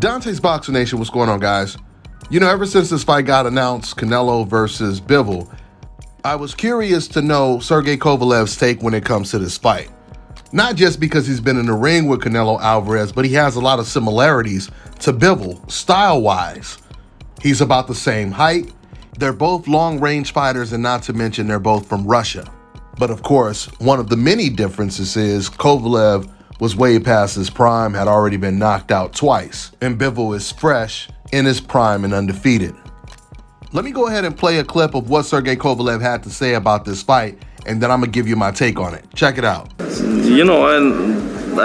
Dante's Boxing Nation, what's going on, guys? You know, ever since this fight got announced, Canelo versus Bivol, I was curious to know Sergey Kovalev's take when it comes to this fight. Not just because he's been in the ring with Canelo Alvarez, but he has a lot of similarities to Bivol, style-wise. He's about the same height. They're both long-range fighters, and not to mention they're both from Russia. But of course, one of the many differences is Kovalev was way past his prime, had already been knocked out twice, and Bivol is fresh, in his prime, and undefeated. Let me go ahead and play a clip of what Sergey Kovalev had to say about this fight, and then I'm gonna give you my take on it. Check it out. You know, I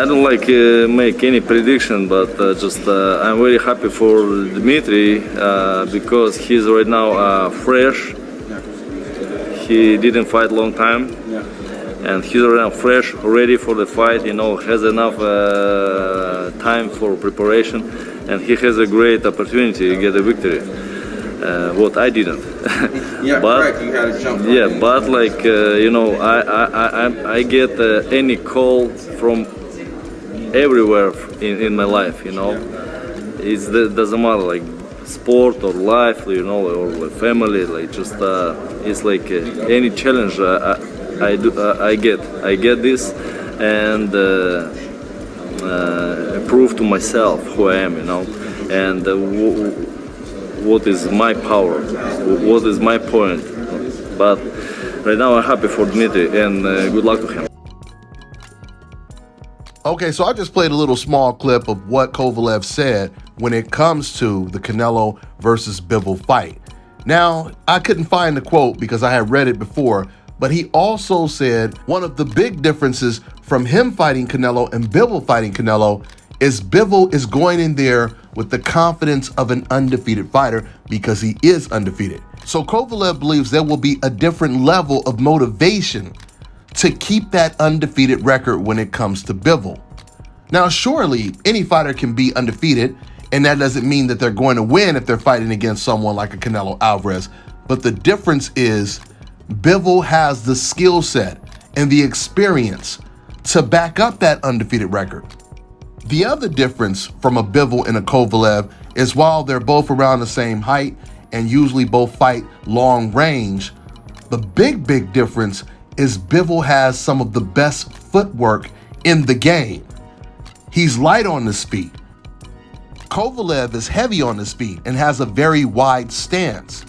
don't like make any prediction, but I'm very happy for Dmitry because he's right now fresh. He didn't fight long time, and he's right now fresh, ready for the fight. You know, has enough time for preparation, and he has a great opportunity to get a victory. What I didn't. Yeah, but, correct. You gotta jump. Yeah, but like you know, I get any call from everywhere in my life. You know, it doesn't matter like sport or life, you know, or family. Like just it's like any challenge I get this and prove to myself who I am. You know, and. What is my power, what is my point. But right now I'm happy for Dmitry and good luck to him. Okay, so I just played a little small clip of what Kovalev said when it comes to the Canelo versus Bivol fight. Now, I couldn't find the quote because I had read it before, but he also said one of the big differences from him fighting Canelo and Bivol fighting Canelo is Bivol is going in there with the confidence of an undefeated fighter because he is undefeated. So Kovalev believes there will be a different level of motivation to keep that undefeated record when it comes to Bivol. Now, surely any fighter can be undefeated, and that doesn't mean that they're going to win if they're fighting against someone like a Canelo Alvarez. But the difference is Bivol has the skill set and the experience to back up that undefeated record. The other difference from a Bivol and a Kovalev is while they're both around the same height and usually both fight long range, the big difference is Bivol has some of the best footwork in the game. He's light on his feet. Kovalev is heavy on his feet and has a very wide stance,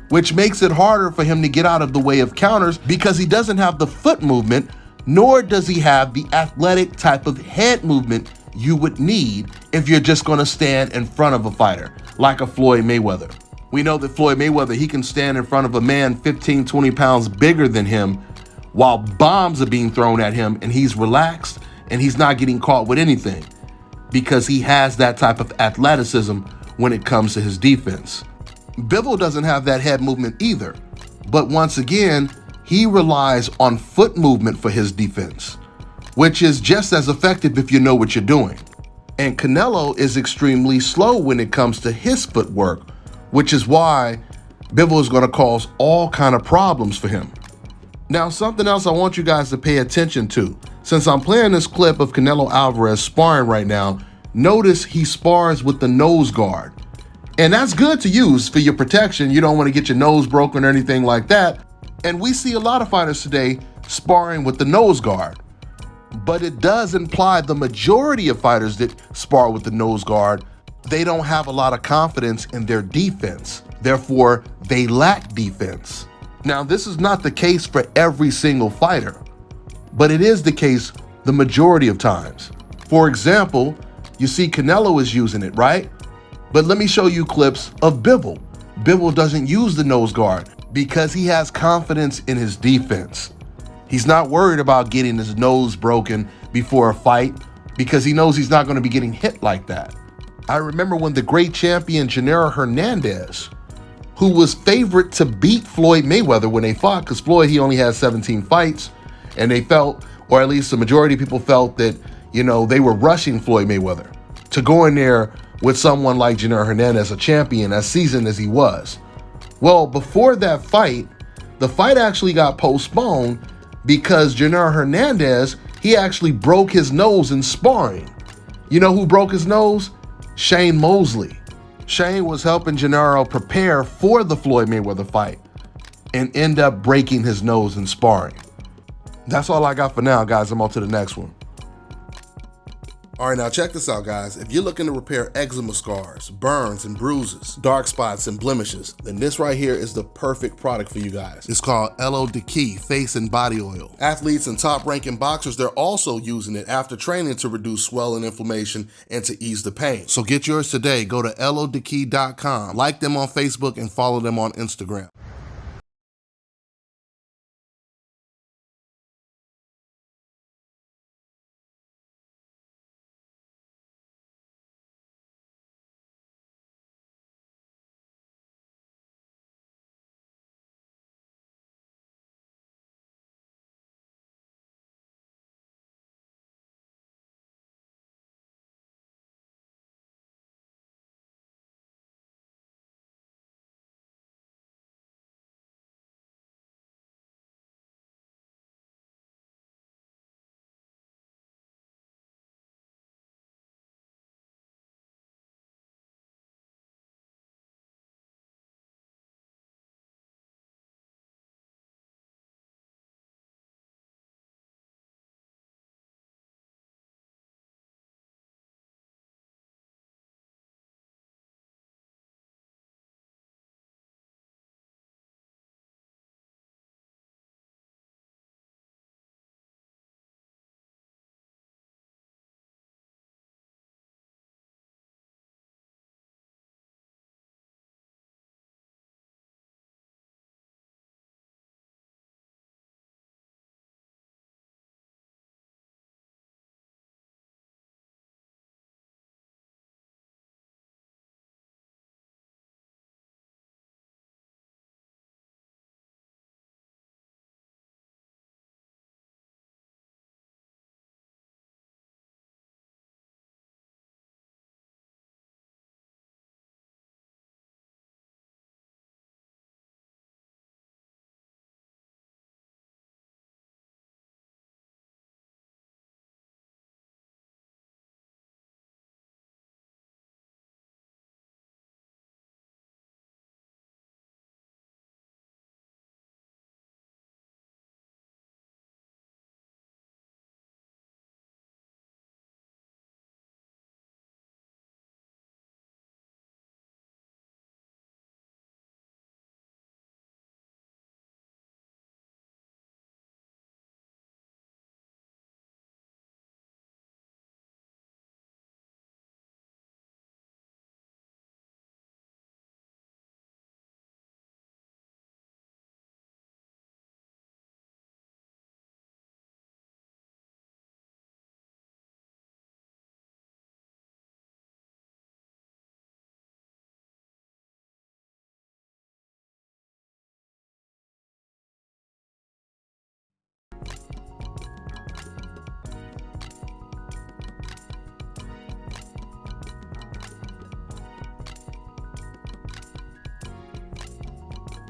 which makes it harder for him to get out of the way of counters because he doesn't have the foot movement, nor does he have the athletic type of head movement you would need if you're just going to stand in front of a fighter like a Floyd Mayweather. We know that Floyd Mayweather, he can stand in front of a man 15, 20 pounds bigger than him while bombs are being thrown at him, and he's relaxed and he's not getting caught with anything because he has that type of athleticism when it comes to his defense. Bivol doesn't have that head movement either, but once again, he relies on foot movement for his defense, which is just as effective if you know what you're doing. And Canelo is extremely slow when it comes to his footwork, which is why Bivol is going to cause all kind of problems for him. Now, something else I want you guys to pay attention to. Since I'm playing this clip of Canelo Alvarez sparring right now, notice he spars with the nose guard. And that's good to use for your protection. You don't want to get your nose broken or anything like that. And we see a lot of fighters today sparring with the nose guard. But it does imply the majority of fighters that spar with the nose guard, they don't have a lot of confidence in their defense. Therefore, they lack defense. Now, this is not the case for every single fighter, but it is the case the majority of times. For example, you see Canelo is using it, right? But let me show you clips of Bivol. Bivol doesn't use the nose guard because he has confidence in his defense. He's not worried about getting his nose broken before a fight because he knows he's not going to be getting hit like that. I remember when the great champion Canelo Hernandez, who was favorite to beat Floyd Mayweather when they fought, because Floyd, he only had 17 fights, and they felt, or at least the majority of people felt that, you know, they were rushing Floyd Mayweather to go in there with someone like Canelo Hernandez, a champion, as seasoned as he was. Well, before that fight, the fight actually got postponed because Canelo Hernandez, he actually broke his nose in sparring. You know who broke his nose? Shane Mosley. Shane was helping Gennaro prepare for the Floyd Mayweather fight and end up breaking his nose in sparring. That's all I got for now, guys. I'm on to the next one. All right, now check this out, guys. If you're looking to repair eczema scars, burns and bruises, dark spots and blemishes, then this right here is the perfect product for you guys. It's called LO Key Face and Body Oil. Athletes and top-ranking boxers, they're also using it after training to reduce swelling, inflammation, and to ease the pain. So get yours today. Go to lodkey.com, like them on Facebook, and follow them on Instagram.